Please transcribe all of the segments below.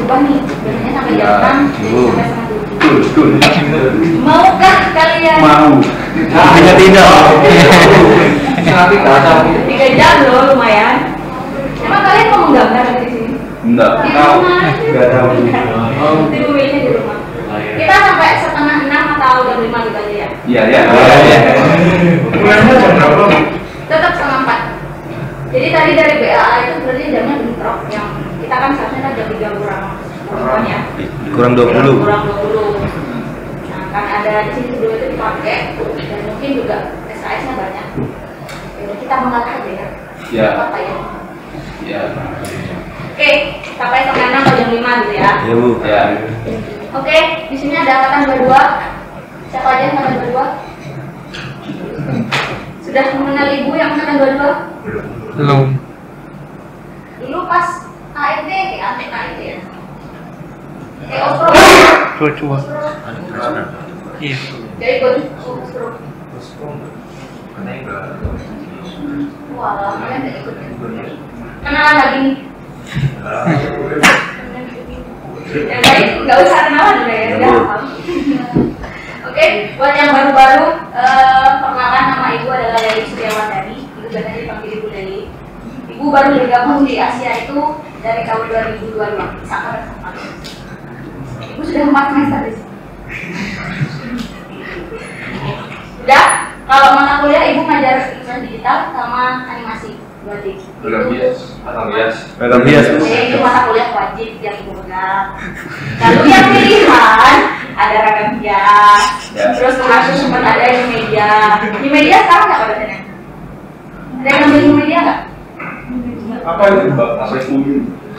berubah nih. Biasanya sampai jam 6, jadi sampai setengah 7. Maukah kalian? Mau. Tidak tidak. 3 jam loh, lumayan. Emang kalian mau menggambar di sini? Enggak. Di rumah. Enggak tahu. Di rumahnya di rumah. Kita sampai setengah 6 atau jam 5 gitu aja ya? Iya, iya. Mulainya jam berapa? Tetap setengah 4. Jadi tadi dari BAA itu berarti jamnya bentrok, yang kita kan seharusnya kan jam 3 kurang ya. Kurang 20. Kurang 20. Nah, kan ada di sini dulu itu dipakai dan mungkin juga SKS-nya banyak. Jadi kita mengalah aja ya. Iya. Apa ya? Iya. Oke, sampai setengah 6 atau jam 5 gitu ya. Ya Bu. Ya. Oke, di sini ada angkatan 22. Siapa aja yang angkatan 22? Sudah mengenal ibu yang angkatan 22? Belum. Dulu pas AIT, antek AIT ya. Ospro. Cua. Iya. Jadi ikut Ospro. Wah, kalian nggak ikut ya? Kenalan lagi nih. Yang lain nggak usah kenalan dulu ya, udah hafal. Oke, buat yang baru-baru, perkenalkan nama ibu adalah Leli Suryawardani. Ibu biasanya dipanggil Ibu Leli. Ibu baru bergabung di Asia itu dari tahun 2022. Sangat. Ibu sudah 4 semester di sini. Udah, kalau mata kuliah ibu ngajar ilustrasi digital sama animasi. Berarti. Ragam hias. Ragam hias Bu. Itu mata kuliah wajib yang ibu pegang. Lalu yang pilihan ada ragam hias. Ya. Terus kemarin sempat ada di media. Di media sekarang nggak pada sana? Ada yang ngambil di media nggak? Apa itu, Mbak? Apa itu?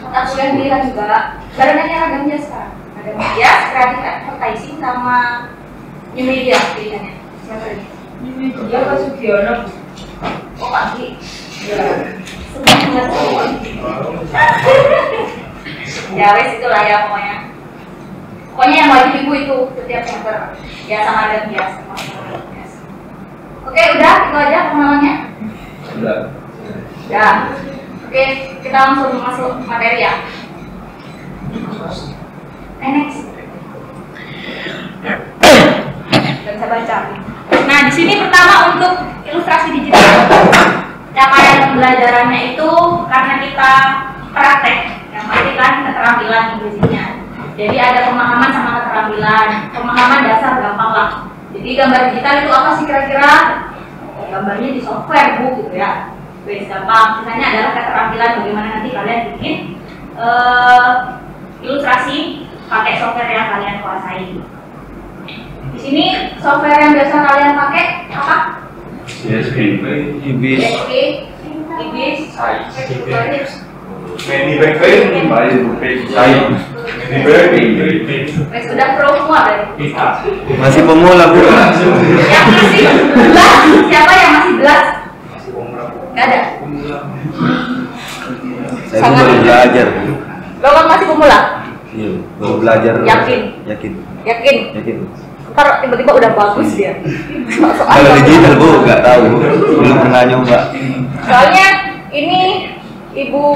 Mata kuliah pilihan juga. Barengannya ragam hias sekarang. Ada hias, kreatif advertising sama new media pilihannya. Siapa ini? Dia Pak Sugiono. Oh pagi. Semangat. Ya wes itulah ya pokoknya. Pokoknya yang wajib ibu itu setiap semester ya sama ada bias. Oke udah itu aja pengenalannya. Sudah. Ya. Oke kita langsung masuk materi ya. Next. Gak bisa baca. Nah di sini pertama untuk ilustrasi digital. Capaian pembelajarannya itu karena kita praktek, yang pasti kan keterampilan Inggrisnya. Jadi ada pemahaman sama keterampilan. Pemahaman dasar gampang lah. Jadi gambar digital itu apa sih kira-kira? Gambarnya di software Bu gitu ya. Wes gampang. Sisanya adalah keterampilan bagaimana nanti kalian bikin ilustrasi pakai software yang kalian kuasai. Di sini software yang biasa kalian pakai apa? Yes, Ibis. Ibis, Many backpack, sudah pro semua berarti. Masih pemula Bu. Yang masih belas, siapa yang masih belas? Gak ada. Saya baru belajar. Lo kan masih pemula? Iya, baru belajar. Yakin? Yakin. Yakin? Ntar tiba-tiba udah bagus dia. Kalau digital Bu, nggak tahu. Belum pernah nyoba. Soalnya ini ibu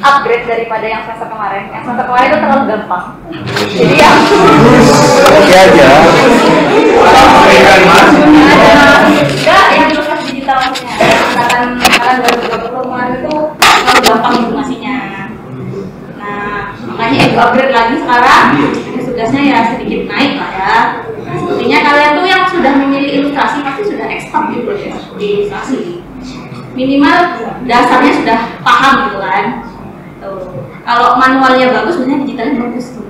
upgrade daripada yang semester kemarin. Yang semester kemarin itu terlalu gampang. Jadi ya. Oke aja. Enggak, yang ilustrasi digital maksudnya. Angkatan 2020 kemarin itu terlalu gampang informasinya. Nah, makanya ibu upgrade lagi sekarang. Tugasnya ya sedikit naik lah ya. Sepertinya kalian tuh yang sudah memilih ilustrasi pasti sudah expert gitu ya di ilustrasi. Minimal dasarnya sudah paham gitu kan. Tuh. Kalau manualnya bagus, sebenarnya digitalnya bagus tuh.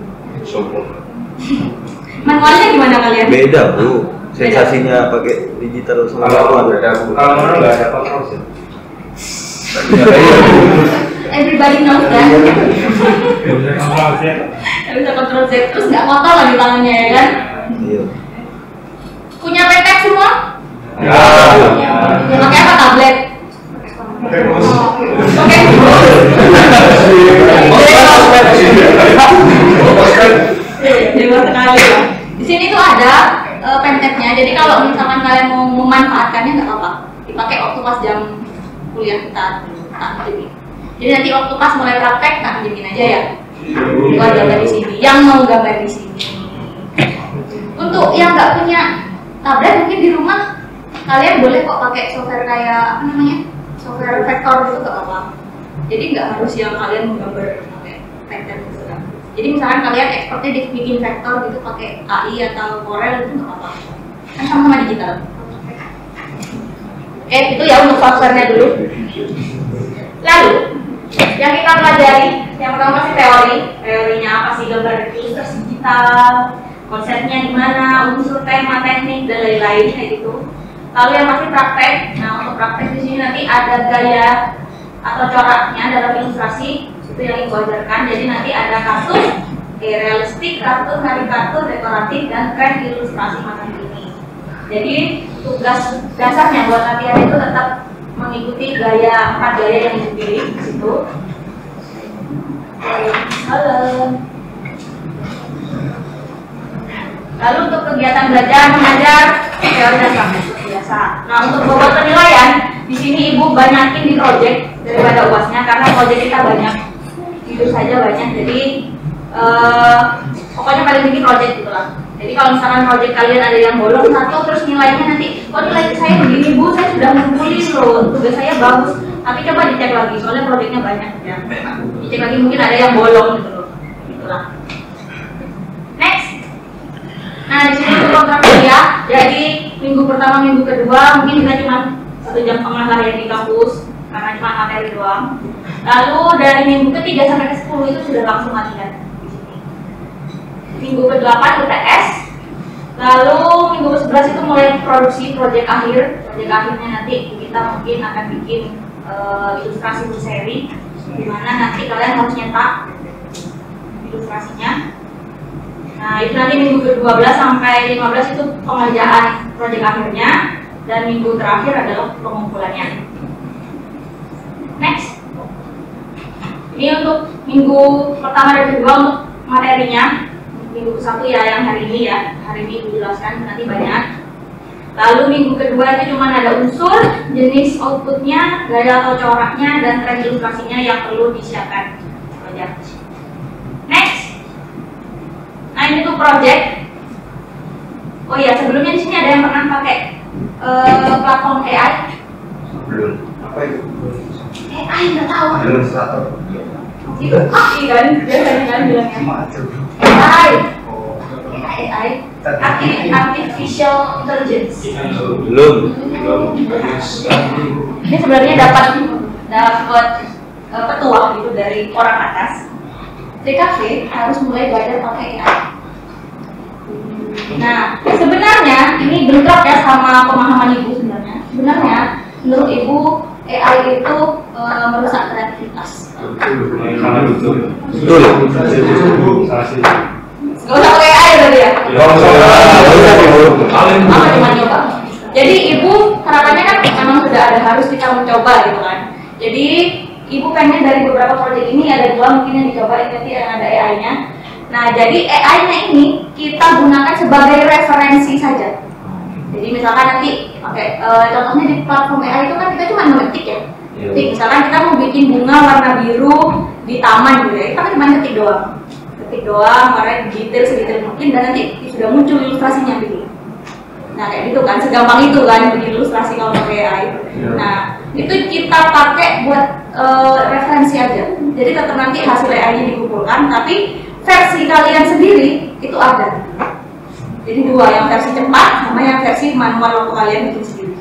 Manualnya gimana kalian? Beda Bu. Sensasinya pakai digital sama manual. Kalau mana nggak ada kontrol sih. Everybody knows kan? Bisa kontrol Z terus nggak kotor lagi tangannya ya kan? Iya. Punya pepet semua? Ya. Pakai apa tablet? Oke. Hebat sekali ya. Di sini tuh ada pentetnya. Jadi kalau misalkan kalian mau memanfaatkannya nggak apa-apa. Dipakai waktu pas jam kuliah kita tak jadi. Jadi nanti waktu pas mulai praktek tak pinjemin aja ya. buat gambar di sini. Yang mau gambar di sini. Untuk yang nggak punya tablet mungkin di rumah kalian boleh kok pakai software kayak apa namanya, software vektor gitu nggak apa-apa. Jadi nggak harus yang kalian menggambar pakai vektor gitu kan. Jadi misalkan kalian expertnya di bikin vektor gitu pakai AI atau Corel itu nggak apa-apa. Kan sama-sama digital. Oke, itu ya untuk softwarenya dulu. Lalu yang kita pelajari, yang pertama pasti teorinya apa sih gambar ilustrasi digital, konsepnya gimana, unsur tema, teknik dan lain-lain kayak gitu. Lalu yang pasti praktek. Nah untuk praktek di sini nanti ada gaya atau coraknya dalam ilustrasi itu yang ibu ajarkan. Jadi nanti ada kartun, realistik, kartun, karikatur, dekoratif dan tren ilustrasi masa kini. Jadi tugas dasarnya buat latihan itu tetap mengikuti gaya 4 gaya yang dipilih di situ. Halo. Lalu untuk kegiatan belajar mengajar teori dan praktek biasa. Nah untuk bobot penilaian di sini ibu banyakin di project daripada UASnya karena project kita banyak, jujur saja banyak. Jadi pokoknya paling tinggi project gitu lah. Jadi kalau misalkan project kalian ada yang bolong satu terus nilainya nanti, oh nilai saya begini bu, saya sudah ngumpulin loh, tugas saya bagus. Tapi coba dicek lagi, soalnya projectnya banyak ya. Dicek lagi mungkin ada yang bolong gitu loh. Itulah. Next. Nah di sini untuk program kuliah, jadi minggu pertama, minggu kedua mungkin kita cuma 1 jam setengah lah ya di kampus karena cuma materi doang. Lalu dari minggu ke-3 sampai ke-10 itu sudah langsung latihan. Minggu ke-8 UTS, lalu minggu ke-11 itu mulai produksi proyek akhir. Proyek akhirnya nanti kita mungkin akan bikin ilustrasi berseri, di mana nanti kalian harus nyetak ilustrasinya. Nah itu nanti minggu ke-12 sampai 15 itu pengerjaan proyek akhirnya, dan minggu terakhir adalah pengumpulannya. Next, ini untuk minggu pertama dan kedua untuk materinya. Minggu ke-1 ya yang hari ini ya, hari ini ibu jelaskan nanti banyak. Lalu minggu kedua itu cuma ada unsur, jenis outputnya, gaya atau coraknya, dan tren ilustrasinya yang perlu disiapkan. Next, nah ini tuh project. Oh iya sebelumnya di sini ada yang pernah pakai platform AI? Belum. Apa itu? AI nggak tahu. Ilustrator. Itu AI kan, biasanya kan bilangnya. AI, artificial intelligence. Belum. Ini sebenarnya dapat petuah gitu dari orang atas. DKV harus mulai belajar pakai AI. Nah, sebenarnya ini bentrok ya sama pemahaman ibu sebenarnya. Sebenarnya menurut ibu AI itu merusak kreativitas. Betul. Gak usah pakai AI berarti ya? Cuma nyoba. Jadi ibu harapannya kan memang sudah ada, harus kita mencoba gitu kan. Jadi ibu pengen dari beberapa proyek ini ada 2 mungkin yang dicoba, nanti yang ada AI-nya. Nah jadi AI-nya ini kita gunakan sebagai referensi saja. Jadi misalkan nanti contohnya di platform AI itu kan kita cuma ngetik ya. Ketik, misalkan kita mau bikin bunga warna biru di taman gitu ya, kita kan cuma ketik doang, warna detail sedetail mungkin, dan nanti sudah muncul ilustrasinya gitu. Nah kayak gitu kan, segampang itu kan bikin ilustrasi kalau pakai AI. Nah itu kita pakai buat referensi aja. Jadi tetap nanti hasil AI-nya dikumpulkan, tapi versi kalian sendiri itu ada. Jadi 2, yang versi cepat sama yang versi manual waktu kalian bikin sendiri.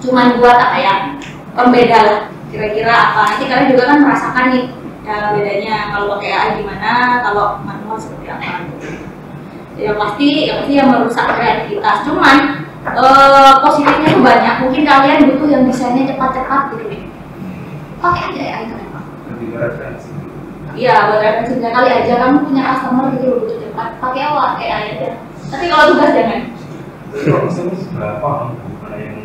Cuman buat apa ya, pembeda lah, kira-kira apa. Nanti kalian juga kan merasakan nih ya, bedanya kalau pakai AI gimana, kalau manual seperti apa. Ya pasti yang merusak kreativitas. Cuman positifnya tuh banyak. Mungkin kalian butuh yang desainnya cepat-cepat gitu. Pakai aja AI kenapa? Iya, buat referensi kali aja kamu punya customer gitu loh butuh cepat. Pakai AI aja. Tapi kalau tugas jangan. Berapa? Mana yang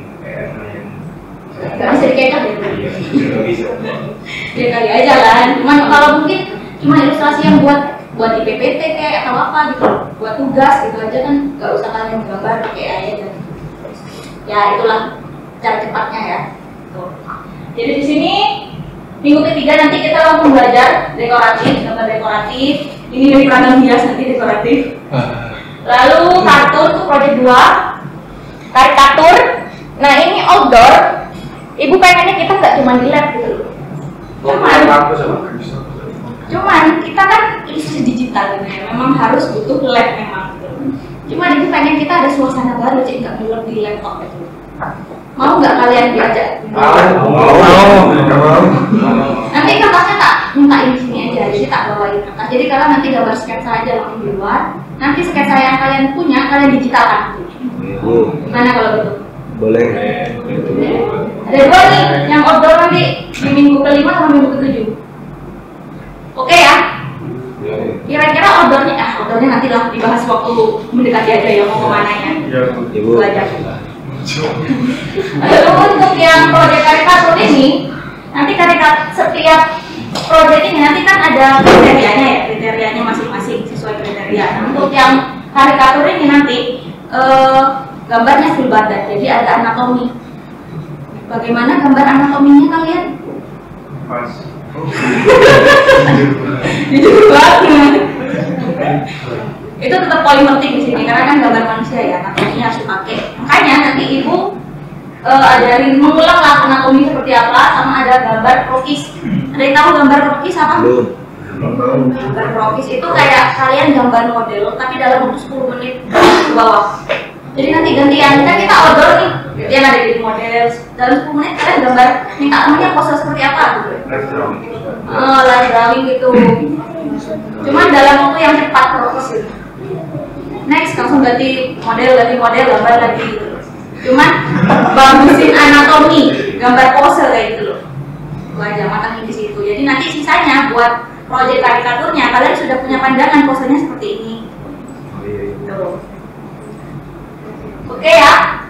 Gak bisa dikecat ya? Iya, bisa. Ya kali aja kan. Cuman kalau mungkin cuma ilustrasi yang buat di PPT kayak atau apa gitu, buat tugas gitu aja kan, nggak usah kalian gambar pakai AI aja. Ya itulah cara cepatnya ya. Tuh. Jadi di sini Minggu ketiga nanti kita langsung belajar dekoratif, gambar dekoratif. Ini dari peranan hias nanti dekoratif. Lalu kartun tuh project 2, karikatur. Nah ini outdoor. Ibu pengennya kita nggak cuma di lab gitu loh. Cuman kita kan ilustrasi digital gitu ya. Memang harus butuh lab memang gitu. Cuma ibu pengen kita ada suasana baru, jadi nggak belum di laptop gitu. Mau nggak kalian diajak? Mau. Nanti kertasnya tak mintain di sini aja, jadi tak bawain kertas. Jadi kalian nanti gambar sketsa aja langsung di luar. Nanti sketsa yang kalian punya kalian digitalkan. Gimana kalau gitu? Boleh. Ada 2 nih, yang outdoor nanti di minggu ke-5 sama minggu ke-7. Oke ya? Kira-kira outdoornya nanti lah dibahas waktu mendekati aja ya mau kemana ya. Ibu. Belajar. Lalu untuk yang proyek karikatur ini, nanti setiap proyek ini nanti kan ada kriterianya masing-masing sesuai kriteria. Nah, untuk yang karikatur ini nanti gambarnya full badan, jadi ada anatomi. Bagaimana gambar anatominya kalian? Pas. Jujur banget. Itu tetap polimertik di sini karena kan gambar manusia ya, anatominya harus dipakai. Makanya nanti ibu ajarin mengulang lah anatomi seperti apa, sama ada gambar krokis. Ada yang tahu gambar krokis apa? Belum. Gambar krokis itu kayak kalian gambar model, tapi dalam waktu 10 menit ke bawah. Jadi nanti gantian, kan kita outdoor nih, gantian ada di model. Dalam 10 menit kalian gambar, minta temennya pose seperti apa gitu. Live drawing gitu. Cuman dalam waktu yang cepat krokis gitu. Next, langsung ganti model, gambar lagi gitu. Cuman bagusin anatomi, gambar pose kayak gitu loh. Itu aja matangin di situ. Jadi nanti sisanya buat proyek karikaturnya kalian sudah punya pandangan posenya seperti ini. Tuh. Oke ya.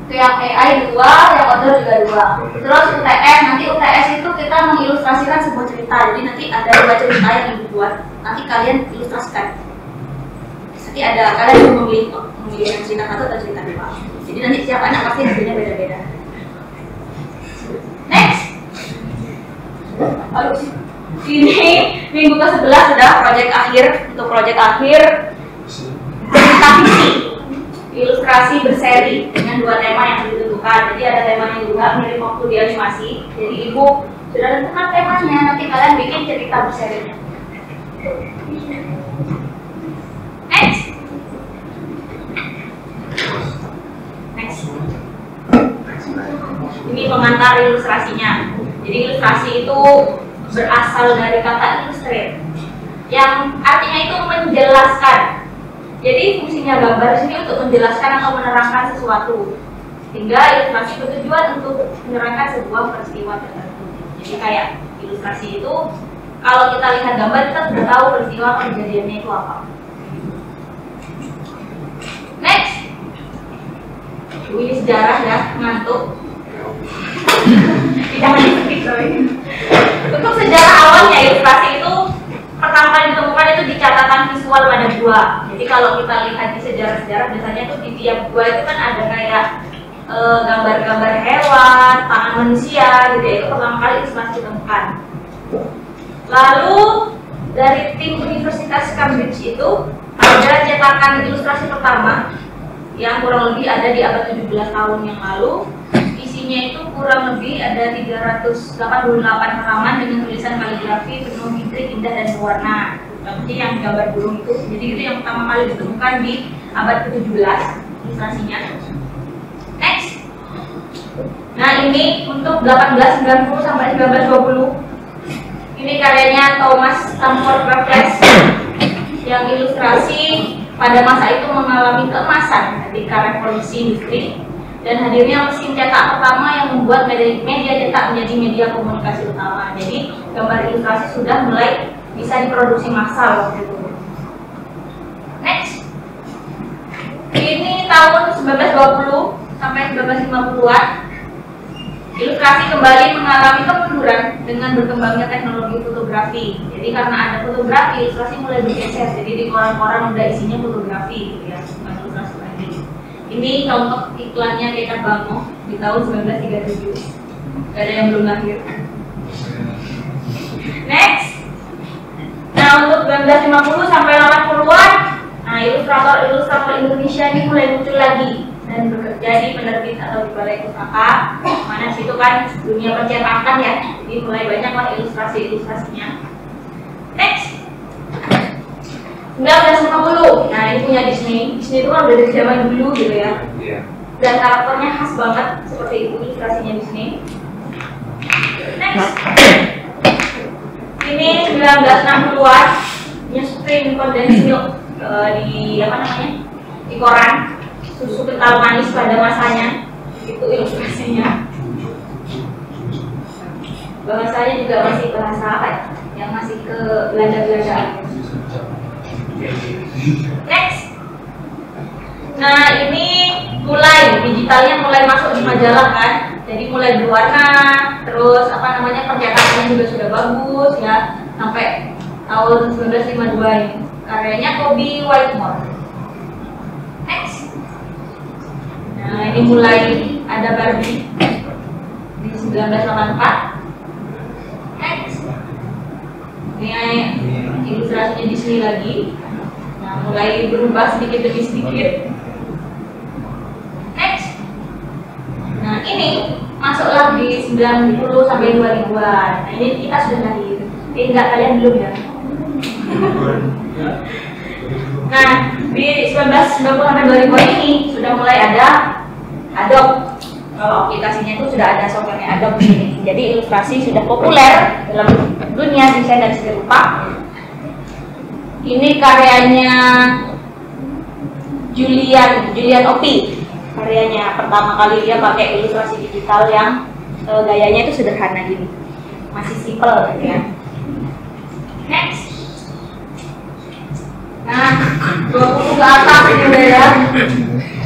Itu yang AI 2, yang outdoor juga 2. Terus UTS, nanti UTS itu kita mengilustrasikan sebuah cerita. Jadi nanti ada 2 cerita yang dibuat. Nanti kalian ilustrasikan. Nanti ada kalian memilih yang cerita 1 atau cerita 2. Jadi nanti setiap anak pasti hasilnya beda-beda. Next. Lalu ini minggu ke-11 sudah proyek akhir. Untuk proyek akhir cerita fiksi, ilustrasi berseri dengan 2 tema yang ditentukan. Jadi ada temanya juga mirip waktu di animasi. Jadi ibu sudah tentukan temanya, nanti kalian bikin cerita berserinya. Next. Ini pengantar ilustrasinya. Jadi ilustrasi itu berasal dari kata illustrate, yang artinya itu menjelaskan. Jadi fungsinya gambar sini untuk menjelaskan atau menerangkan sesuatu. Sehingga ilustrasi bertujuan untuk menerangkan sebuah peristiwa tertentu. Jadi kayak ilustrasi itu, kalau kita lihat gambar kita sudah tahu peristiwa kejadiannya itu apa. Next. Ini sejarah ya, ngantuk. Jangan di-skip. Untuk sejarah awalnya ilustrasi itu pertama kali ditemukan itu di catatan visual pada gua. Jadi kalau kita lihat di sejarah-sejarah biasanya tuh di tiap gua itu kan ada kayak gambar-gambar hewan, tangan manusia gitu ya. Itu pertama kali ilustrasi ditemukan. Lalu dari tim Universitas Cambridge itu ada cetakan ilustrasi pertama yang kurang lebih ada di abad 17 tahun yang lalu. Isinya itu kurang lebih ada 388 halaman dengan tulisan kaligrafi penuh intrik, indah dan berwarna. Seperti yang gambar burung itu. Jadi itu yang pertama kali ditemukan di abad ke-17 ilustrasinya. Next. Nah ini untuk 1890 sampai 1920. Ini karyanya Thomas Stamford Raffles yang ilustrasi pada masa itu mengalami keemasan ketika revolusi industri dan hadirnya mesin cetak pertama yang membuat media cetak menjadi media komunikasi utama. Jadi gambar ilustrasi sudah mulai bisa diproduksi massal waktu itu. Next. Ini tahun 1920 sampai 1950-an. Ilustrasi kembali mengalami kemunduran dengan berkembangnya teknologi fotografi. Jadi karena ada fotografi, ilustrasi mulai bergeser. Jadi di koran-koran udah isinya fotografi, gitu ya, bukan ilustrasi lagi. Ini contoh iklannya Kekar Bango di tahun 1937. Gak ada yang belum lahir. Next. Nah, untuk 1950 sampai 80-an, nah ilustrator Indonesia ini mulai muncul lagi dan bekerja di penerbit atau di balai pustaka. Mana situ kan dunia percetakan ya, jadi mulai banyak lah ilustrasinya. Next. 1950. Nah, ini punya Disney. Disney itu kan udah dari zaman dulu gitu ya. Iya. Dan karakternya khas banget seperti itu ilustrasinya Disney. Next. Ini 1960-an, Newsprint Condensed Milk di apa namanya? Di koran. Susu kental manis pada masanya. Itu ilustrasinya. Bahasanya juga masih bahasa apa ya? Yang masih ke Belanda-Belandaan. Next. Nah, ini mulai digitalnya mulai masuk di majalah kan. Jadi mulai berwarna, terus apa namanya percetakannya juga sudah bagus ya. Sampai tahun 1952 ini. Karyanya Kobe Whitemore. Next. Nah, ini mulai ada Barbie di 1984. Next. Ini ilustrasinya Disney lagi. Nah, mulai berubah sedikit demi sedikit. Next. Nah, ini masuklah di 90 sampai 2000-an. Nah, ini kita sudah lahir. Enggak, kalian belum ya? Nah, di 1990 sampai 2000-an ini sudah mulai ada Adobe. Kalau aplikasinya itu sudah ada softwarenya Adobe di sini. Jadi ilustrasi sudah populer dalam dunia desain dan seni rupa. Ini karyanya Julian Opie. Karyanya pertama kali dia pakai ilustrasi digital yang gayanya itu sederhana gini, masih simple gitu ya. Next. Nah, 20 ke atas ini udah ya.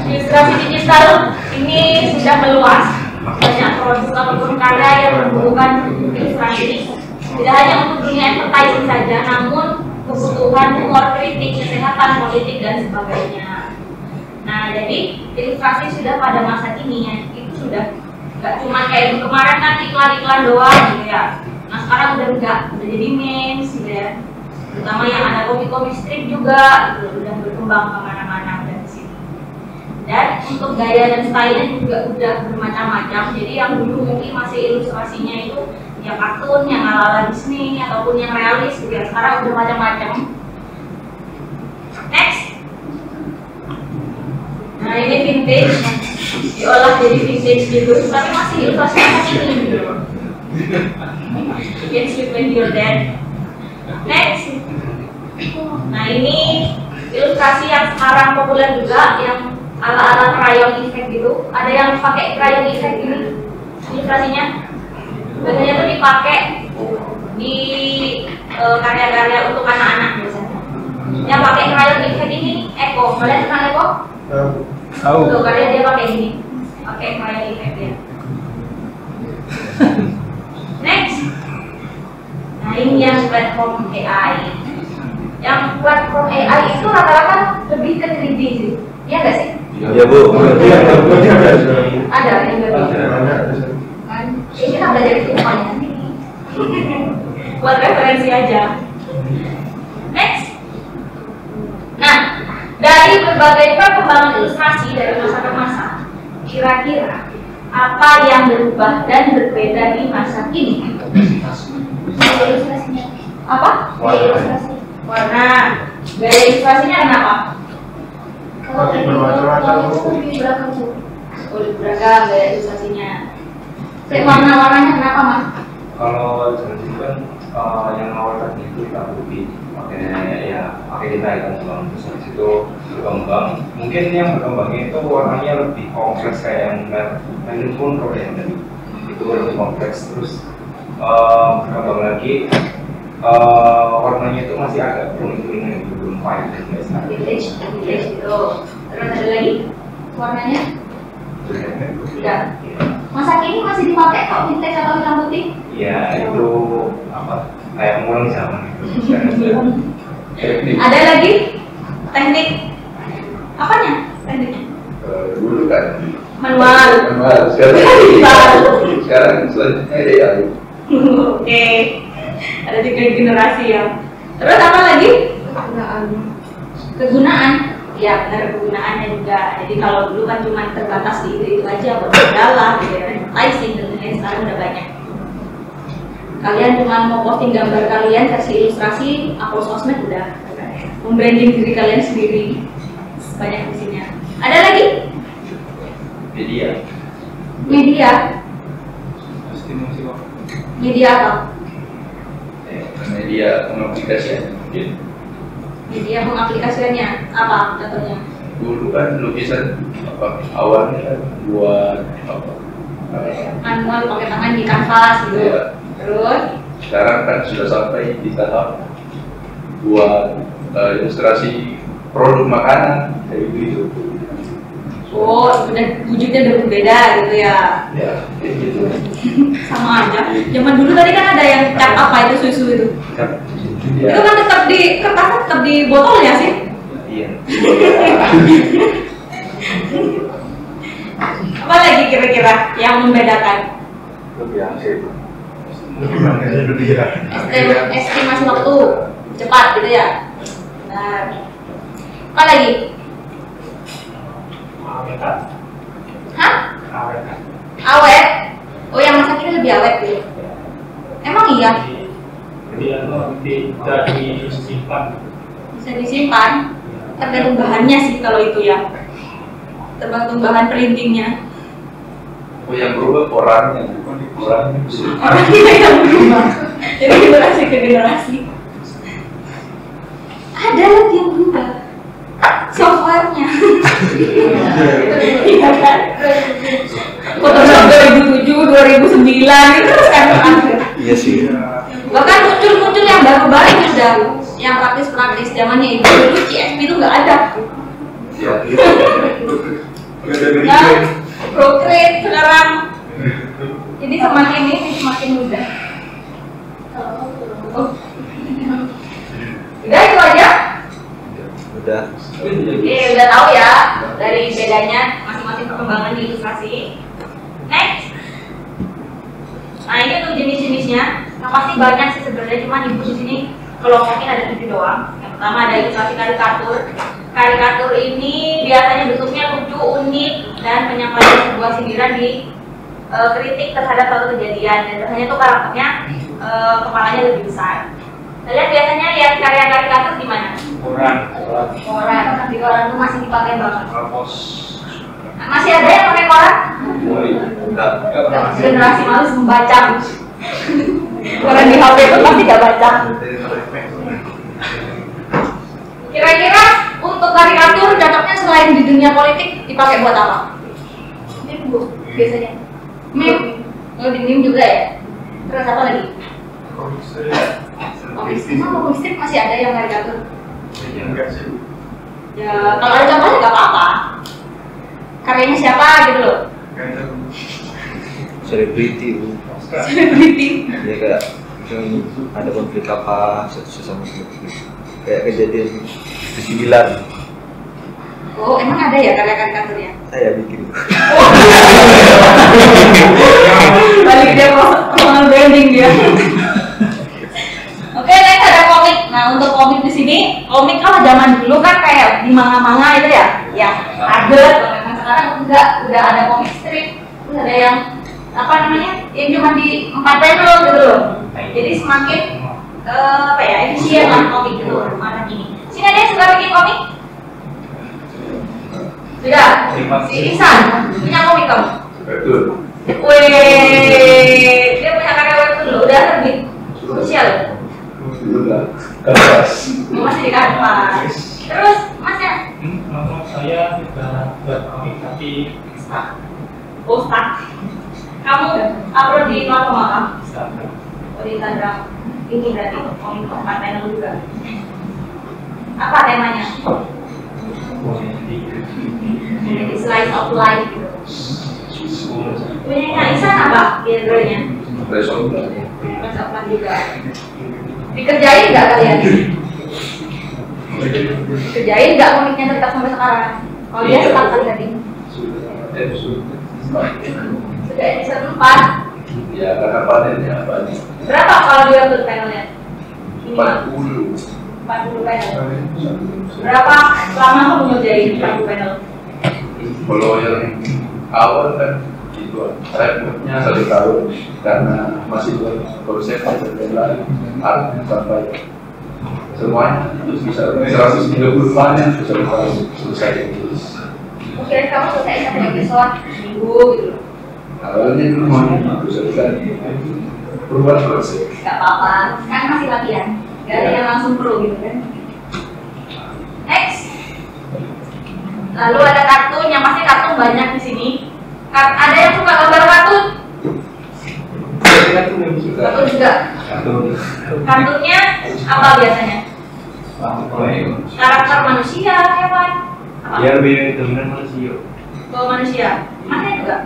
Ilustrasi digital ini sudah meluas, banyak produk ataupun karya yang menghubungkan ilustrasi. Tidak hanya untuk dunia advertising saja, namun kebutuhan humor, kritik, kesehatan, politik dan sebagainya. Nah, jadi ilustrasi sudah pada masa kini ya, itu sudah nggak cuma kayak kemarin kan iklan-iklan doang gitu ya. Nah, sekarang udah enggak, udah jadi memes gitu ya. Terutama yang ada komik-komik strip juga gitu, udah berkembang kemana-mana udah di sini. Dan untuk gaya dan stylenya juga udah bermacam-macam. Jadi yang dulu mungkin masih ilustrasinya itu yang kartun, yang ala-ala Disney ataupun yang realis gitu ya. Sekarang udah macam-macam. Next. Nah, ini vintage, diolah jadi vintage gitu, tapi masih ilustrasinya ini gitu. You can sleep when you're dead. Next. Nah, ini ilustrasi yang sekarang populer juga, yang ala-ala crayon effect gitu. Ada yang pakai crayon effect ini ilustrasinya. Biasanya tuh dipakai di karya-karya untuk anak-anak biasanya. Yang pakai crayon effect ini Eko, kalian kenal Eko? Tahu. Tuh, karya dia pakai ini, pakai crayon effect ya. Next. Nah, ini yang platform AI. Yang platform AI itu rata-rata lebih ke 3D sih, iya nggak sih? Ya Bu. Ada yang lebih. Kan, kita belajar itu semuanya nanti. Buat referensi aja. Next. Nah, dari berbagai perkembangan ilustrasi dari masa ke masa, kira-kira apa yang berubah dan berbeda di masa kini? Ilustrasinya apa? Ilustrasi warna. Gaya ilustrasinya kenapa? Masih bermacam-macam. Beragam gaya ilustrasinya. Warna-warnanya kenapa Mas? Kalau zaman dulu kan yang awal tadi itu kita lebih pakai kita kan sebelum terus habis itu berkembang. Mungkin yang berkembangnya itu warnanya lebih kompleks kayak yang Marilyn Monroe yang tadi itu lebih kompleks, terus berkembang lagi warnanya itu masih agak kuning-kuning yang belum pahit dan biasa. Vintage itu. Terus ada lagi warnanya? Tidak. Masa kini masih dipakai kok vintage atau hitam putih? Iya, itu apa? Kayak mengulang zaman itu. Ada lagi teknik apanya? Tekniknya? Dulu kan Manual. Sekarang selanjutnya AI. Oke. Ada 3 generasi ya. Terus apa lagi? Kegunaan. Ya benar, kegunaannya juga. Jadi kalau dulu kan cuma terbatas di itu aja, berkendala, gitu ya. Advertising tentunya sekarang udah banyak. Kalian cuma mau posting gambar kalian, kasih ilustrasi, upload sosmed udah. Membranding diri kalian sendiri. Banyak isinya. Ada lagi? Media. Media. Estimasi apa? Media apa? Media pengaplikasian mungkin. Media pengaplikasiannya apa contohnya? Dulu kan lukisan apa awalnya kan buat apa? Manual pakai tangan di kanvas gitu. Ya. Terus Sekarang kan sudah sampai di tahap buat ilustrasi produk makanan kayak gitu. oh, udah wujudnya udah berbeda gitu ya. Ya, kayak gitu. Sama aja. Zaman dulu tadi kan ada yang cap apa itu susu itu. Ya. Itu kan tetap di kertas, tetap di botol ya sih? Iya. Apa lagi kira-kira yang membedakan? Lebih asik. Estimasi waktu cepat gitu ya. Nah, apa lagi? Hah? Awet? Oh, yang masa kini lebih awet gitu. Emang iya? Tidak disimpan. Bisa disimpan? Tergantung bahannya sih kalau itu ya. Tergantung bahan printingnya. Oh, yang berubah orangnya, orangnya bisa. Orangnya yang berubah. Jadi generasi ke generasi. Ada lagi yang berubah. Softwarenya. Iya kan? Photoshop 2007, 2009 itu sekarang ada. Iya sih. Bahkan muncul yang baru-baru sudah, yang praktis-praktis zamannya itu dulu CSP itu nggak ada. Ya. Nah, Procreate sekarang. Jadi semakin ini semakin mudah. Udah itu aja. Udah. Oke, udah tahu ya dari bedanya masing-masing perkembangan di ilustrasi. Next. Nah, ini untuk jenis-jenisnya. Yang pasti banyak sih sebenarnya, cuma ibu di sini kelompokin ada 7 doang. Yang pertama ada ilustrasi karikatur. Karikatur ini biasanya bentuknya lucu, unik, dan menyampaikan sebuah sindiran di kritik terhadap suatu kejadian. Dan biasanya tuh karakternya kepalanya lebih besar. Kalian biasanya lihat karya karikatur di mana? Koran. Koran. Di koran tuh masih dipakai banget. Rapos. Masih ada yang pakai koran? Udah. Generasi males membaca. Koran di HP itu pasti gak baca. Kira-kira untuk karikatur cocoknya selain di dunia politik dipakai buat apa? Meme bu, biasanya. Meme. Oh, di meme juga ya. Terus apa lagi? Komik strip masih ada yang karikatur. Ya, kalau ada contohnya nggak apa-apa. Karyanya siapa gitu loh. Selebriti bu. Selebriti. Ya kayak misalnya ada konflik apa sesama selebriti. Kayak kejadian di 9. Oh, emang ada ya karya karikaturnya? Saya bikin. Balik dia personal branding dia. Oke, next ada komik. Nah, untuk komik di sini, komik kalau zaman dulu kan kayak di manga-manga itu ya, ya ada. Nah, sekarang enggak, udah ada komik strip, terus ada yang apa namanya, yang cuma di 4 panel gitu loh. Jadi semakin apa ya, efisien lah komik itu mana ini. Sini ada yang suka bikin komik? Sudah. Si Ihsan punya komik kamu? Betul. Wih, dia punya karya webtoon loh, udah terbit official. Belum. Kanvas. Masih di kanvas. Terus masnya? Nama saya juga buat komik tapi stuck. Oh, stuck. Kamu upload di platform apa? Instagram. Oh, di Instagram. Ini berarti komik 4 panel juga. Apa temanya? Jadi slice of life gitu. Punya Ihsan apa genrenya? Resort. Slice of life juga. Dikerjain nggak kalian? Dikerjain nggak komiknya tetap sampai sekarang? Kalau dia stuck kan tadi. Sudah episode 4. Ya, karena panennya banyak. Berapa kalau dia untuk panelnya? 40. 40 panel. Berapa lama kamu ngerjain 40 panel? Kalau yang awal kan itu repotnya 1 tahun karena masih proses terkendala art sampai semuanya itu bisa 130 panel selesai tulis. Mungkin kamu selesai satu episode minggu gitu. Awalnya dulu mau aku selesai perubahan proses. Gak apa-apa, kan masih latihan. Gak ada yang langsung pro gitu kan. Next. Lalu ada kartun, yang pasti kartun banyak di sini. Ada yang suka gambar kartun? Kartun juga. Kartunnya apa biasanya? Karakter manusia, hewan? Apa? Ya lebih dominan manusia. Kalau manusia, mana juga?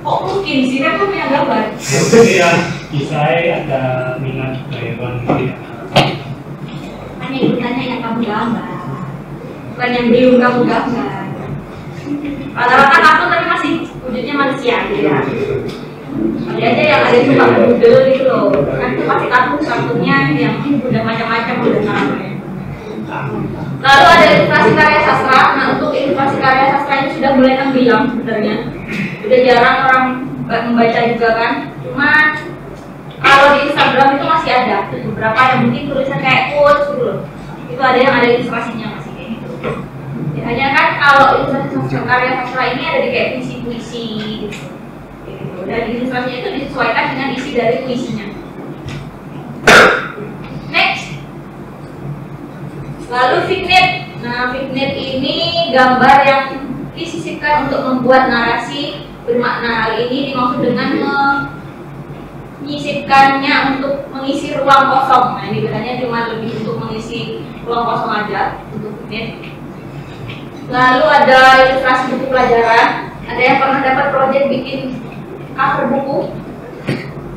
Kok mungkin sih kan tuh punya gambar? Iya, bisa ada minat hewan gitu ya. Hanya ikutannya yang kamu gambar, bukan yang belum kamu gambar. Rata-rata kartun tapi masih wujudnya manusia gitu ya. Ada aja yang ada suka model gitu loh. Kan itu pasti kartunnya yang udah macam-macam udah namanya. Lalu ada ilustrasi karya sastra. Nah, untuk ilustrasi karya sastra ini sudah mulai tenggelam sebenarnya. Udah jarang orang membaca juga kan. Cuma kalau di Instagram itu masih ada beberapa yang mungkin tulisan kayak quotes gitu loh. Itu ada yang ada ilustrasinya masih kayak gitu. Biasanya kan kalau ilustrasi karya sastra ini ada di kayak puisi-puisi gitu. Dan ilustrasinya itu disesuaikan dengan isi dari puisinya. Next. Lalu vignette. Nah, vignette ini gambar yang disisipkan untuk membuat narasi bermakna. Hal ini dimaksud dengan menyisipkannya untuk mengisi ruang kosong. Nah, ini biasanya cuma lebih untuk mengisi ruang kosong aja untuk vignette. Lalu ada ilustrasi buku pelajaran. Ada yang pernah dapat proyek bikin cover buku?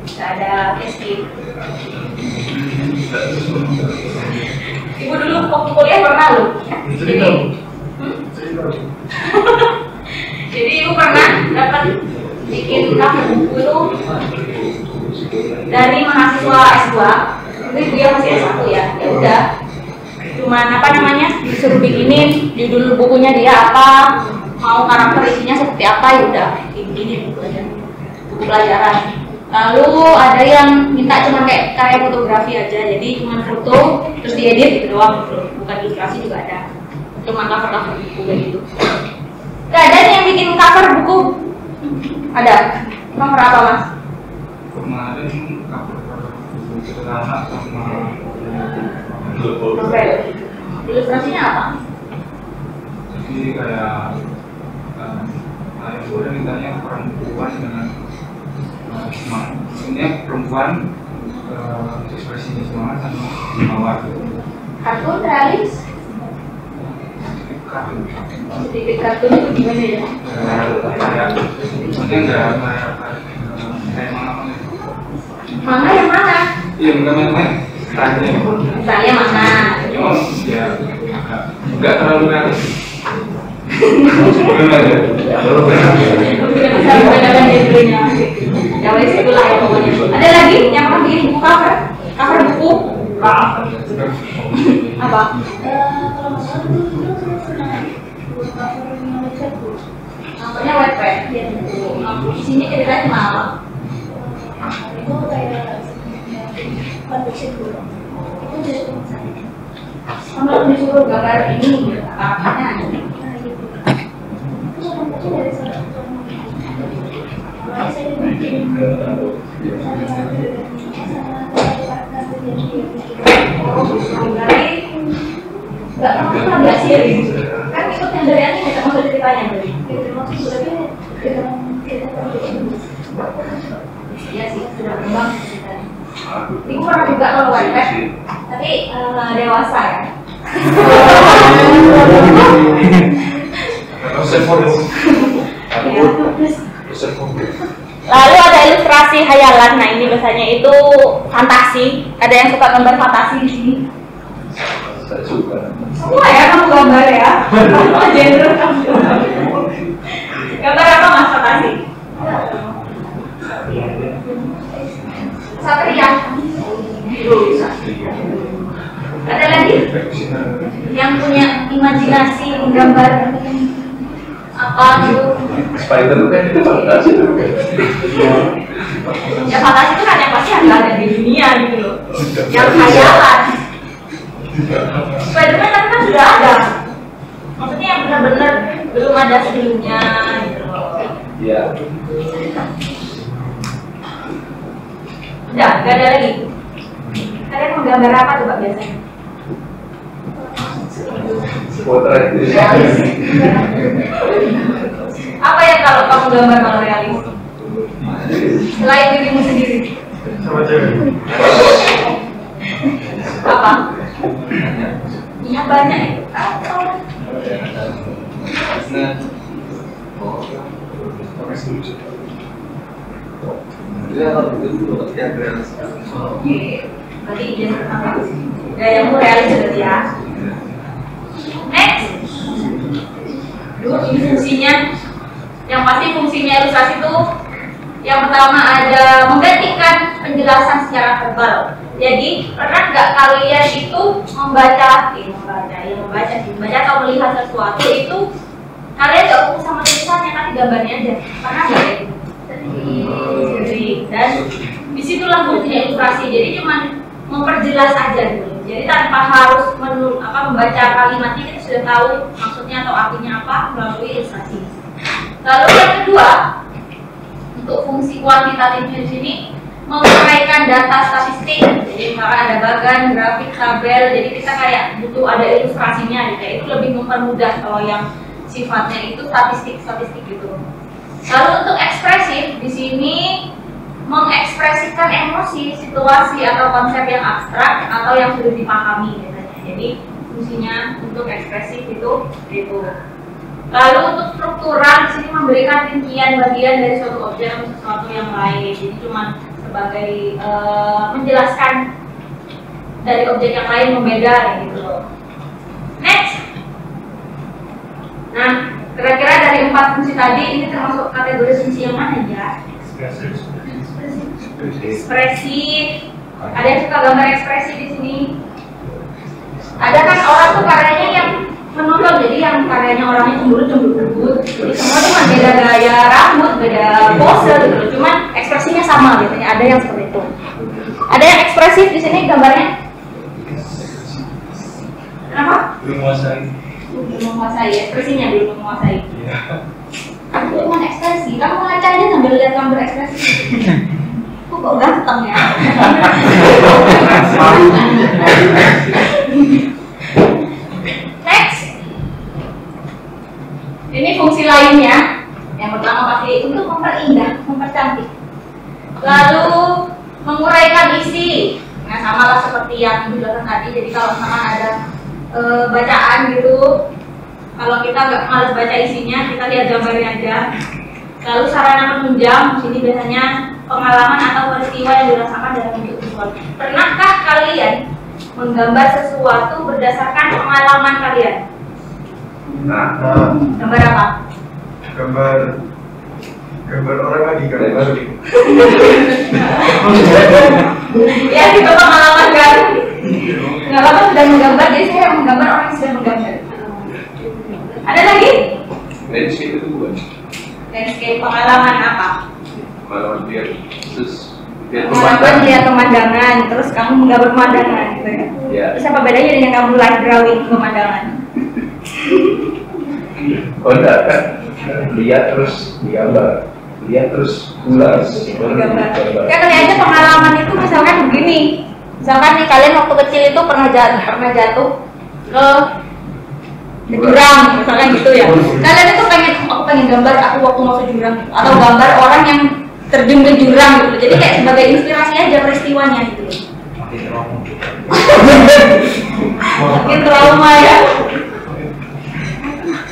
Tidak ada escape. Ibu dulu waktu kuliah pernah loh. Jadi ibu pernah dapat bikin cover buku itu dari mahasiswa S2. Jadi dia masih S1 ya. Ya udah. Cuman apa namanya? Disuruh bikinin judul bukunya dia apa, mau karakter isinya seperti apa, ya udah bikinin buku aja. Buku pelajaran. Lalu ada yang minta cuma kayak karya fotografi aja, jadi cuma foto terus diedit gitu doang, bukan ilustrasi juga ada, cuma cover buku kayak gitu. Gak ada yang bikin cover buku? Ada? Nomor apa mas? Kemarin cover buku sederhana sama Novel. Ilustrasinya apa? jadi kayak boleh mintanya perempuan dengan ini perempuan ekspresinya semangat sama mawar. Kartun realis? Sedikit kartun itu gimana ya? Maksudnya enggak kayak mana? Manga yang mana? Iya, bukan main-main. Misalnya mana? Cuma ya enggak terlalu realis. Tidak bisa membedakan genrenya. Ya wes itulah ya pokoknya. Ada lagi yang pernah bikin buku cover? Cover buku? Apa? Kalau masalah itu pernah buat cover yang website bu. Namanya webpad. Isinya ceritanya cuma apa? Itu kayak fanfiction bu. Itu jadi tulisan. Sama disuruh gambar ini karakternya. Dari saya bikin nggak pernah belajar kan ikut yang dari anime kita mau ceritanya berarti iya sih sudah berkembang ceritanya. Ibu pernah juga kalau webpad tapi dewasa ya. Lalu ada ilustrasi hayalan. Nah ini biasanya itu fantasi. Ada yang suka gambar fantasi di sini? Saya suka. Semua ya kamu gambar ya. Genre kamu. Gambar apa Mas Fatasi? Satria. Ada lagi yang punya imajinasi menggambar apa gitu? Spider kan itu fantasi. Ya fantasi itu kan yang pasti ada di dunia gitu loh. Yang khayalan. Spiderman kan sudah ada. Maksudnya yang benar-benar belum ada sebelumnya gitu loh. Iya. Udah, gak ada lagi. Kalian mau gambar apa tuh Pak biasanya? Potret. Apa ya kalau kamu gambar kalau realis? Selain dirimu sendiri. Sama cewek. Apa? Iya banyak itu. Apa? Oke, berarti ide apa? Gayamu realis berarti ya. Next. Dulu ini fungsinya. Yang pasti fungsinya ilustrasi itu yang pertama ada menggantikan penjelasan secara verbal. Jadi pernah nggak kalian itu membaca atau melihat sesuatu itu kalian nggak fokus sama tulisannya tapi gambarnya aja. Pernah nggak ya? Dan disitulah fungsinya ilustrasi. Jadi cuma memperjelas aja dulu. Jadi tanpa harus membaca kalimatnya kita sudah tahu maksudnya atau artinya apa melalui ilustrasi. Lalu yang kedua, untuk fungsi kuantitatifnya di sini menguraikan data statistik. Jadi misalkan ada bagan, grafik, tabel, jadi kita kayak butuh ada ilustrasinya gitu. Itu lebih mempermudah kalau yang sifatnya itu statistik gitu. Lalu untuk ekspresif di sini mengekspresikan emosi, situasi atau konsep yang abstrak atau yang sudah dipahami biasanya. Jadi fungsinya untuk ekspresif itu. Lalu untuk struktural di sini memberikan rincian bagian dari suatu objek atau sesuatu yang lain. Jadi cuma sebagai menjelaskan dari objek yang lain membeda gitu loh. Next. Nah, kira-kira dari 4 fungsi tadi ini termasuk kategori fungsi yang mana ya? Ekspresif. Ada yang suka gambar ekspresif di sini. Ada kan orang tuh karyanya yang menonton, jadi yang karyanya orangnya cemburu. Jadi semua cuma beda gaya rambut, beda pose gitu. Cuman ekspresinya sama gitu. Ada yang seperti itu. Ada yang ekspresif di sini gambarnya. Kenapa? Belum menguasai ekspresinya, belum menguasai. Itu cuma ekspresi. Kamu ngaca aja sambil lihat gambar ekspresi. Kok ganteng ya? Next. Ini fungsi lainnya. Yang pertama pasti untuk memperindah, mempercantik. Lalu menguraikan isi. Nah, samalah seperti yang dijelaskan tadi. Jadi kalau misalkan ada bacaan gitu, kalau kita nggak malas baca isinya, kita lihat gambarnya aja. Lalu sarana penunjang, sini biasanya pengalaman atau peristiwa yang dirasakan dalam bentuk visual. Pernahkah kalian menggambar sesuatu berdasarkan pengalaman kalian? Nah, Gambar apa? gambar orang lagi gambar. Ya, itu pengalaman kan? Nggak apa-apa sudah menggambar, jadi saya menggambar orang yang sudah menggambar. Ada lagi? Landscape itu bukan? Landscape pengalaman apa? Pengalaman dia terus lihat Pengalaman lihat pemandangan, terus kamu menggambar pemandangan gitu ya? Ya. Terus apa bedanya dengan kamu live drawing pemandangan? Oh enggak kan? Lihat terus digambar, lihat terus ulas. Gambar. Ya kali aja pengalaman itu misalkan begini. Misalkan nih kalian waktu kecil itu pernah jatuh ke jurang, misalkan gitu ya. Kalian itu aku pengen gambar aku waktu masuk jurang, atau gambar orang yang terjun ke jurang gitu. Jadi kayak sebagai inspirasi aja peristiwanya gitu. Makin trauma ya.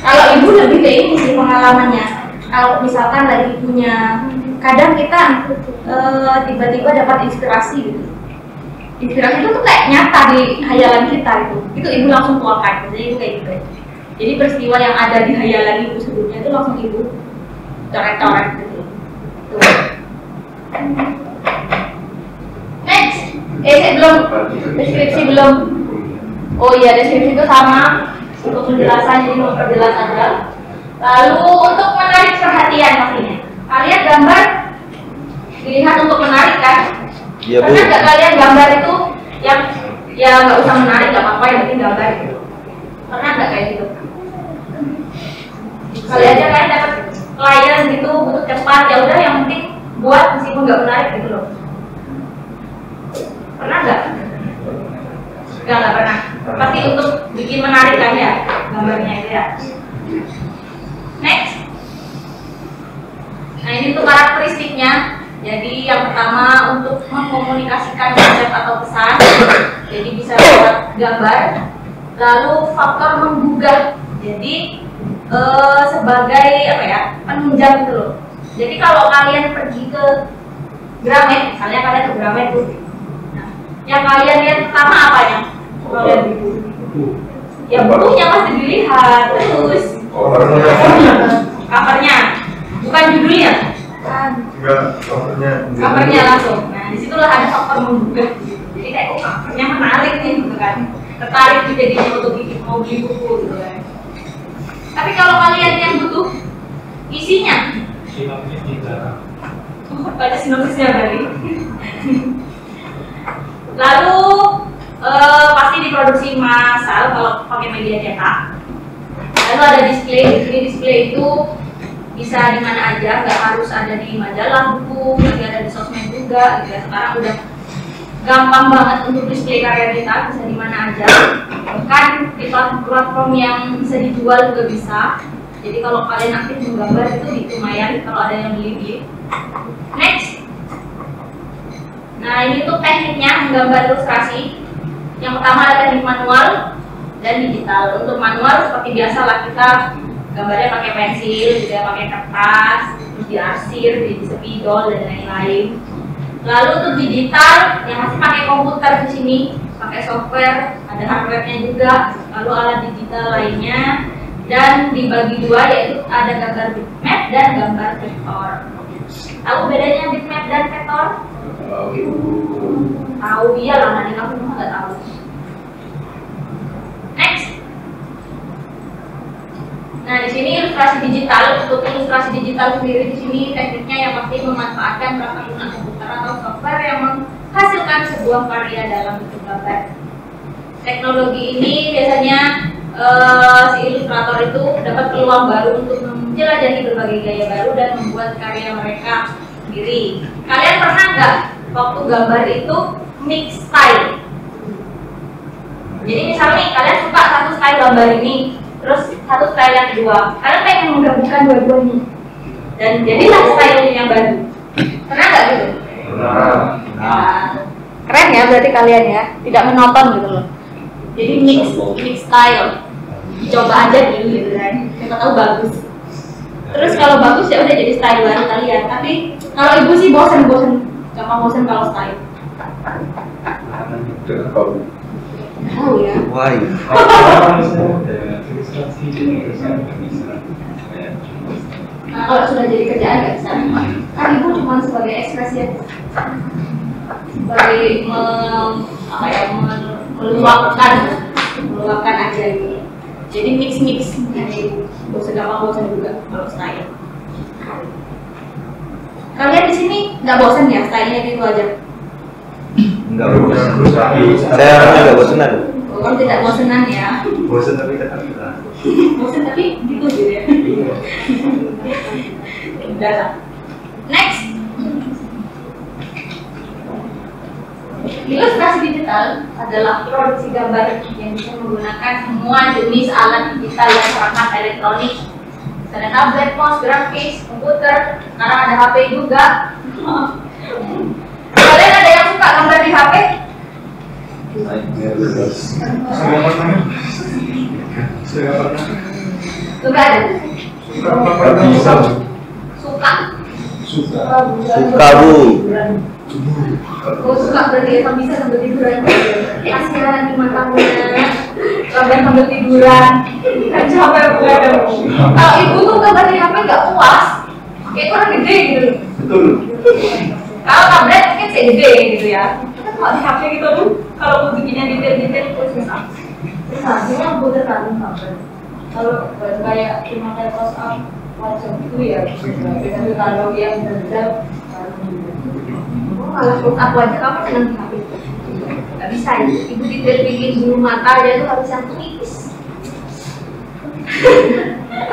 Kalau ibu lebih ke ini sih pengalamannya. Kalau misalkan lagi punya, kadang kita tiba-tiba dapat inspirasi gitu. inspirasi itu tuh kayak nyata di hayalan kita itu ibu langsung tuangkan, jadi itu kayak gitu. Jadi peristiwa yang ada di hayalan ibu sebelumnya itu langsung ibu coret-coret gitu. Tuh. Next, deskripsi belum. Oh iya, deskripsi itu sama untuk penjelasan, jadi memperjelas aja. Lalu untuk menarik perhatian pastinya, kalian gambar dilihat untuk menarik kan? Iya, Bu. Karena nggak kalian gambar itu yang ya nggak usah menarik, nggak apa-apa, yang penting gambar gitu. Pernah nggak kayak gitu? Kali aja kalian dapat klien gitu butuh cepat, ya udah yang penting buat meskipun nggak menarik gitu loh. Pernah nggak? Nggak pernah. Pasti untuk bikin menarik kan ya gambarnya itu ya. Next. Nah ini tuh karakteristiknya. Jadi yang pertama untuk mengkomunikasikan konsep atau pesan, jadi bisa lewat gambar. Lalu faktor menggugah, jadi sebagai apa ya, penunjang gitu loh. Jadi kalau kalian pergi ke Gramet, misalnya kalian ke Gramet tuh, nah, yang kalian lihat pertama apa ya? Kalau lihat buku, ya bukunya pasti dilihat, terus covernya, bukan judulnya. Enggak, Covernya langsung. Nah, disitulah ada faktor menggugah. Jadi kayak oh covernya menarik nih, gitu kan? Tertarik juga jadinya untuk mau beli buku, gitu kan? Tapi kalau kalian yang butuh isinya, baca sinopsisnya berarti. Lalu pasti diproduksi massal kalau pakai media cetak. Lalu ada display. Jadi display itu bisa di mana aja, nggak harus ada di majalah buku, nanti ada di sosmed juga. Gitu. Sekarang udah gampang banget untuk display karya kita, bisa di mana aja. Bahkan di platform yang bisa dijual juga bisa. Jadi kalau kalian aktif menggambar itu lumayan kalau ada yang beli. Next. Nah ini tuh tekniknya menggambar ilustrasi. Yang pertama ada teknik manual dan digital. Untuk manual seperti biasa lah, kita gambarnya pakai pensil, juga pakai kertas, terus diarsir, di spidol dan lain-lain. Lalu untuk digital, yang masih pakai komputer di sini, pakai software, ada hardware-nya juga. Lalu alat digital lainnya, dan dibagi dua, yaitu ada gambar bitmap dan gambar vektor. Tahu bedanya bitmap dan vektor? Tahu, iyalah, nanti kamu semua nggak tahu. Next. Nah di sini ilustrasi digital. Untuk ilustrasi digital sendiri di sini tekniknya yang pasti memanfaatkan perangkat lunak komputer atau software yang menghasilkan sebuah karya dalam bentuk gambar. Teknologi ini biasanya si ilustrator itu dapat peluang baru untuk menjelajahi berbagai gaya baru dan membuat karya mereka sendiri. Kalian pernah nggak waktu gambar itu mix style? Jadi misalnya kalian suka satu style gambar ini, terus satu style yang kedua, kalian pengen menggabungkan dua-duanya dan jadilah style yang baru. Pernah nggak gitu? Nah, keren ya berarti kalian ya, tidak menonton gitu loh. Jadi mix style, dicoba aja dulu gitu kan, siapa tahu bagus. Terus kalau bagus ya udah jadi style baru kalian. Tapi kalau ibu sih bosen, gampang bosen kalau style. Tahu ya. Why? Nah, kalau sudah jadi kerjaan nggak bisa. Kan ibu cuma sebagai ekspresi ya, sebagai meluapkan aja gitu. Jadi mix. Jadi bosan juga kalau style. Kalian di sini nggak bosan ya stylenya gitu aja? Enggak bosan. Saya orangnya enggak bosanan. Oh, tidak bosanan ya? Bosan tapi tetap bisa. Bosan tapi gitu ya? Udah. Next. Ilustrasi digital adalah produksi gambar yang bisa menggunakan semua jenis alat digital dan perangkat elektronik. Ada tablet, mouse, grafis, komputer, sekarang ada HP juga. Kalian ada yang suka gambar di HP? Suka ada? Suka, Bu. Gue suka berarti ya, bisa sambil tiduran. Kasihan di matamunya, sambil tiduran. Kan capek banget. Kalau ibu tuh kabarnya HP nggak puas, kayak orang gede gitu. Betul. Kalau tablet mungkin sih gede gitu ya. Kan kalau di HP gitu tuh, kalau bikinnya detail-detail itu susah. Susah, cuma butuh tergantung tablet. Kalau kayak cuma kayak close up wajah itu ya, tapi kalau yang berbeda kalau close up wajah kamu senang di HP? Gak bisa ya, ibu detail bikin bulu mata aja itu harus yang tipis.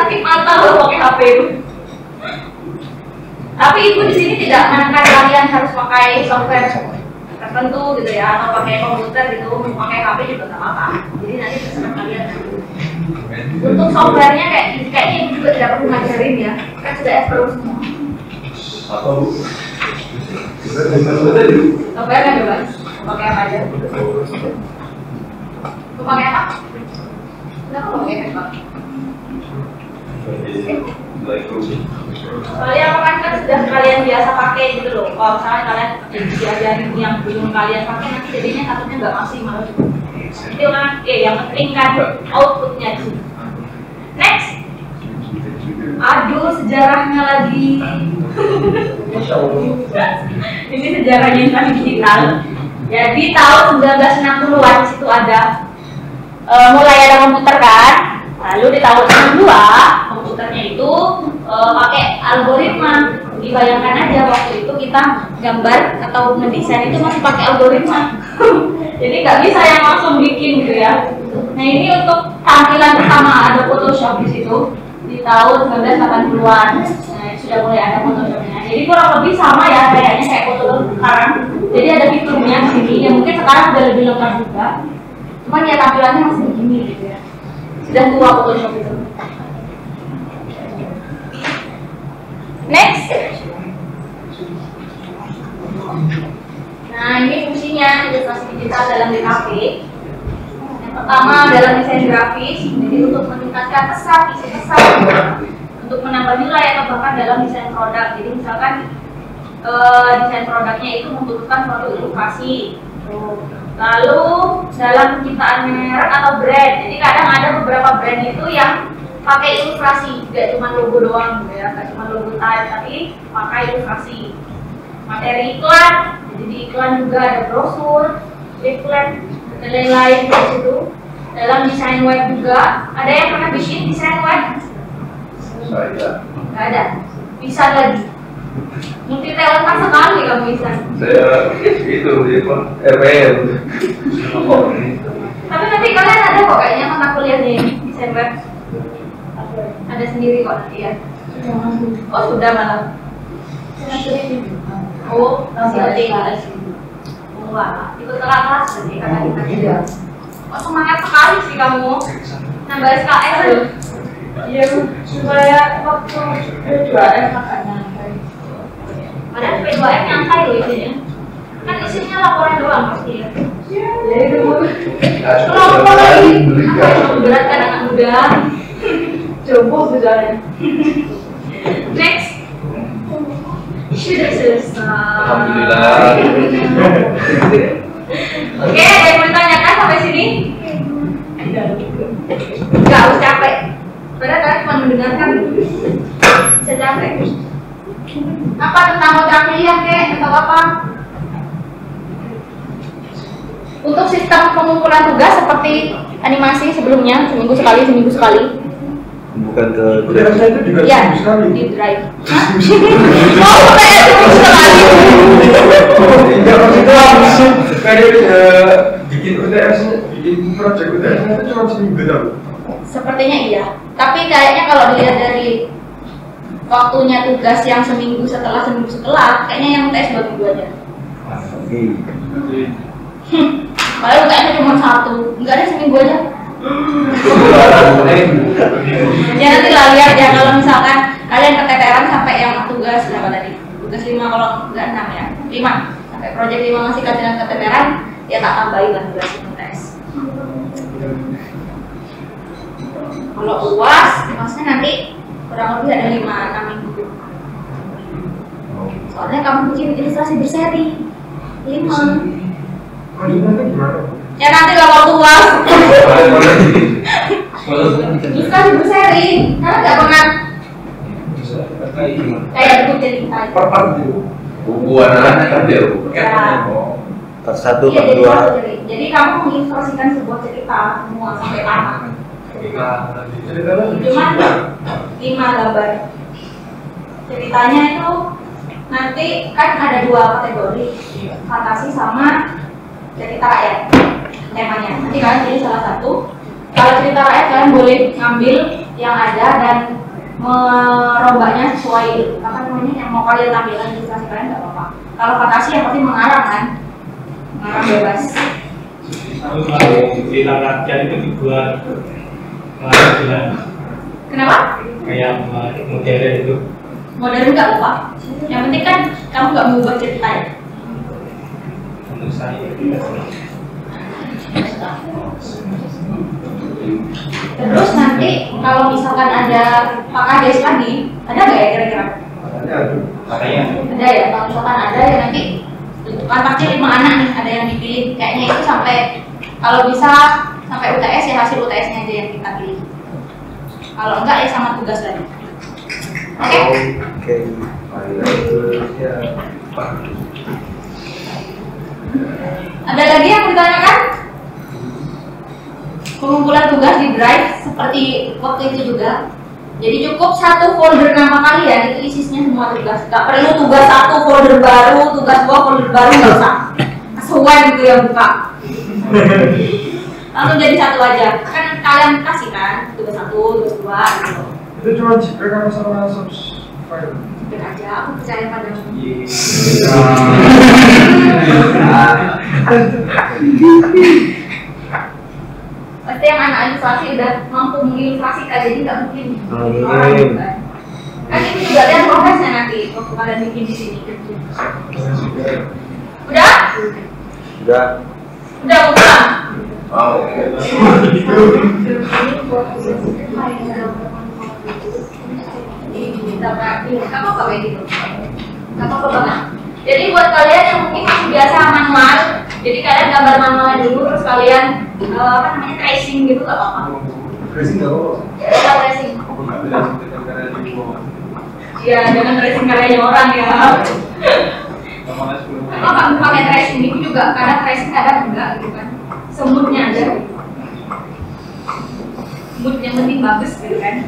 Sakit mata loh pakai HP itu. Tapi ibu di sini tidak menekan kalian harus pakai software tertentu gitu ya, atau pakai komputer gitu, pakai HP juga nggak apa-apa. Jadi nanti terserah kalian. Untuk softwarenya kayaknya ibu juga tidak perlu ngajarin ya, kan sudah Apple semua. Apa bu? Software kan coba, pakai apa aja? Mau pakai apa? Kenapa mau pakai apa? Soalnya kan sudah kalian biasa pakai gitu loh. Kalau misalnya kalian diajarin yang belum kalian pakai, nanti jadinya takutnya nggak maksimal. Itu kan, yang penting kan outputnya sih. Next, aduh sejarahnya lagi. Ini sejarahnya insan digital. Jadi tahun 1960-an situ ada mulai ada komputer kan. Lalu di tahun 62 komputernya itu pakai algoritma. Dibayangkan aja waktu itu kita gambar atau mendesain itu masih pakai algoritma. Jadi nggak bisa yang langsung bikin gitu ya. Nah ini untuk tampilan pertama ada Photoshop di situ di tahun 1980-an. Nah sudah mulai ada Photoshopnya. Jadi kurang lebih sama ya kayaknya kayak Photoshop sekarang. Jadi ada fiturnya di sini. Ya mungkin sekarang udah lebih lengkap juga. Cuman ya tampilannya masih begini gitu ya. Sudah tua Photoshop itu. Next. Nah ini fungsinya ilustrasi digital dalam DKV. Yang pertama dalam desain grafis, jadi untuk meningkatkan kesan, isi pesan, untuk menambah nilai atau bahkan dalam desain produk. Jadi misalkan desain produknya itu membutuhkan produk ilustrasi. Lalu dalam penciptaan merek atau brand, jadi kadang ada beberapa brand itu yang pakai ilustrasi, tidak cuma logo doang gitu ya, tidak cuma logo type, tapi pakai ilustrasi. Materi iklan, jadi di iklan juga ada brosur, leaflet, dan lain-lain di situ. Dalam desain web juga, ada yang pernah bikin desain web? Saya. Nggak ada. Bisa lagi. Multi talented sekali kamu bisa. Saya itu RPL. Tapi nanti kalian ada kok kayaknya mata kuliahnya desain web. Ada sendiri kok nanti ya. Oh sudah malah. Oh masih ada kelas. Wah ikut kelas berarti kakak kita juga. Oh semangat sekali sih kamu. Nambah SKS loh. Iya, supaya waktu P2M agak nyantai. Padahal P2M nyantai loh isinya. Kan isinya laporan doang pasti ya. Ya itu Kenapa lagi? Apa yang memberatkan anak muda? coba sejarahnya. Next. Sudah selesai. Alhamdulillah. Oke, ada yang mau ditanyakan sampai sini? Enggak harus capek. Padahal kalian cuma mendengarkan. Bisa capek. Apa tentang kontrak kuliah kek atau apa? Untuk sistem pengumpulan tugas seperti animasi sebelumnya, seminggu sekali. Bukan ke Saya itu juga Ya, seminggu sekali. di drive. Hah? Oh, kayak seminggu sekali. Enggak maksudnya kayak bikin UTS, bikin project UTS itu cuma seminggu tau. Sepertinya iya. Tapi kayaknya kalau dilihat dari waktunya tugas yang seminggu setelah, kayaknya yang tes 2 minggu aja. Padahal kayaknya cuma 1, enggak ada seminggu aja. Ya nanti lah lihat ya kalau misalkan kalian keteteran sampai yang tugas berapa tadi? Tugas 5 kalau enggak 6 ya. 5. Sampai proyek 5 masih keteteran, ya tak tambahin lah tugas tes. Kalau UASnya nanti kurang lebih ada 5-6 minggu. Soalnya kamu bikin ilustrasi berseri. Kalau itu gimana? Ya nanti kalau tua. Bisa ibu sharing, karena nggak pernah kayak buku cerita. Per part itu. Buku anak-anak kan dia buku. Part 1, Iya, part jadi 2. satu cerita. Jadi kamu mengilustrasikan sebuah cerita semua sampai tamat. Ceritanya Cuma 5 gambar. Ceritanya itu nanti kan ada 2 kategori, fantasi sama cerita rakyat. Temanya nanti kalian pilih salah satu. Kalau cerita rakyat kalian boleh ngambil yang ada dan merubahnya sesuai apa namanya yang mau kalian tampilkan di ilustrasi kalian, nggak apa-apa. Kalau fantasi yang pasti mengarang kan, mengarang bebas. Lalu kalau cerita rakyat itu dibuat jelas Kenapa? kayak modern itu. Modern nggak apa-apa. Yang penting kan kamu nggak mengubah cerita ya. Menurut saya Terus nanti kalau misalkan ada Pak Kades lagi, ada nggak ya kira-kira? Katanya Ada ya, kalau misalkan ada ya nanti kan pasti 5 anak nih, ada yang dipilih. Kayaknya itu sampai kalau bisa sampai UTS ya hasil UTS-nya aja yang kita pilih. Kalau enggak ya sama tugas lagi. Oke? Oke. Ada lagi yang ditanyakan? Pengumpulan tugas di Drive seperti waktu itu juga. Jadi cukup 1 folder nama kalian itu isinya semua tugas. Gak perlu tugas 1 folder baru, tugas 2 folder baru, nggak usah. Sesuai gitu yang buka. Langsung jadi 1 aja. Kan kalian kasih kan tugas 1, tugas 2 gitu. itu cuma dipegang sama source file. Cek aja, aku percaya padamu. Pasti yang anak ilustrasi udah mampu mengilustrasikan, jadi nggak mungkin jadi orang gitu kan. Kan ini juga lihat prosesnya nanti waktu kalian bikin di sini. Udah? Udah. Udah mau pulang? Gak apa-apa kayak gitu. Gak apa-apa banget. Jadi buat kalian yang mungkin masih biasa manual, jadi kalian gambar manualnya dulu, terus kalian apa namanya tracing gitu, gak apa-apa. Tracing nggak apa-apa. Ya, tracing. Ya, jangan tracing karyanya orang ya. Apa pakai tracing itu juga, kadang tracing kadang enggak gitu kan. Semutnya aja. Mood yang penting bagus gitu kan.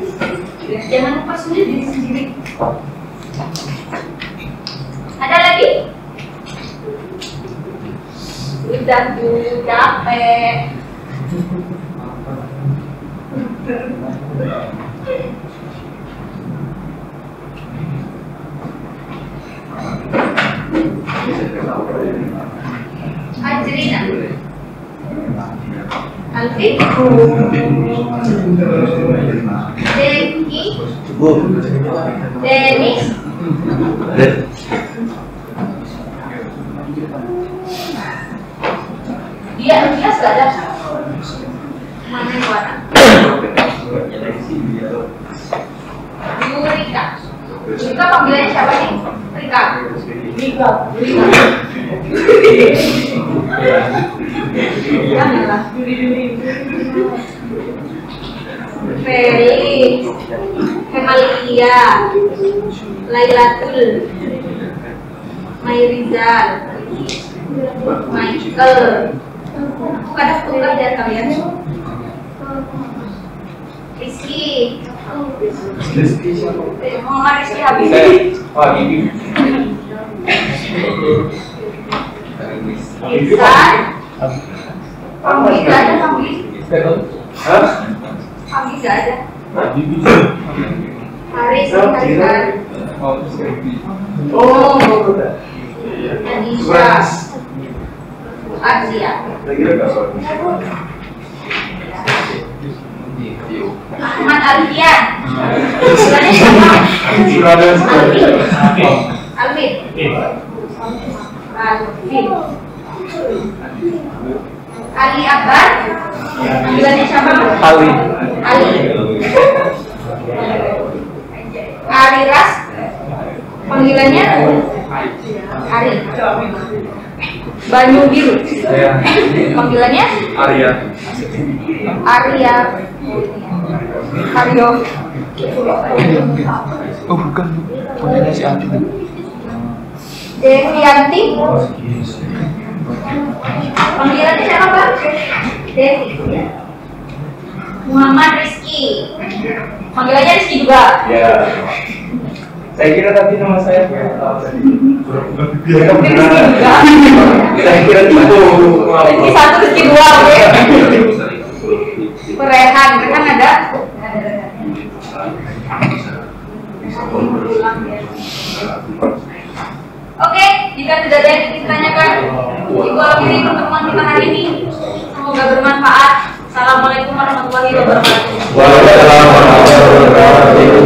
Jangan mempersulit diri sendiri. Ada lagi? Udah tuh capek. Angelina, Alfi, Deki, Denis, dia gak ada. Mana yang warna? Yurika. Yurika panggilannya siapa nih? Rika. Rika. Feli, Hemalia, Lailatul, Mayrizal, Michael. Aku kadang tukar dari kalian. Rizky. Muhammad Rizky habis. Ihsan. Pagi gak ada, Pagi. Pagi gak ada. Haris, Harisan. Oh, Nadisha. Asia. Ahmad Alfian. Bulannya siapa? Alvin. Alvin. Ali Akbar. Panggilannya siapa? Ali. Ali. Ali Ras. Panggilannya Ari. Banyu Biru. Ya. Panggilannya Arya. Arya. Aryo. Oh bukan, panggilannya si Adi. Devianti. Panggilannya siapa Pak? Devi. Muhammad Rizky. Panggilannya Rizky juga. Ya. Saya kira tadi nama saya biar tahu tadi. Rizky juga. Saya kira itu. Rizky 1, Rizky 2, oke. Rehan ada. Oke, jika tidak ada yang ingin ditanyakan, Ibu akhiri pertemuan kita hari ini. Semoga bermanfaat. Assalamualaikum warahmatullahi wabarakatuh. Waalaikumsalam warahmatullahi wabarakatuh.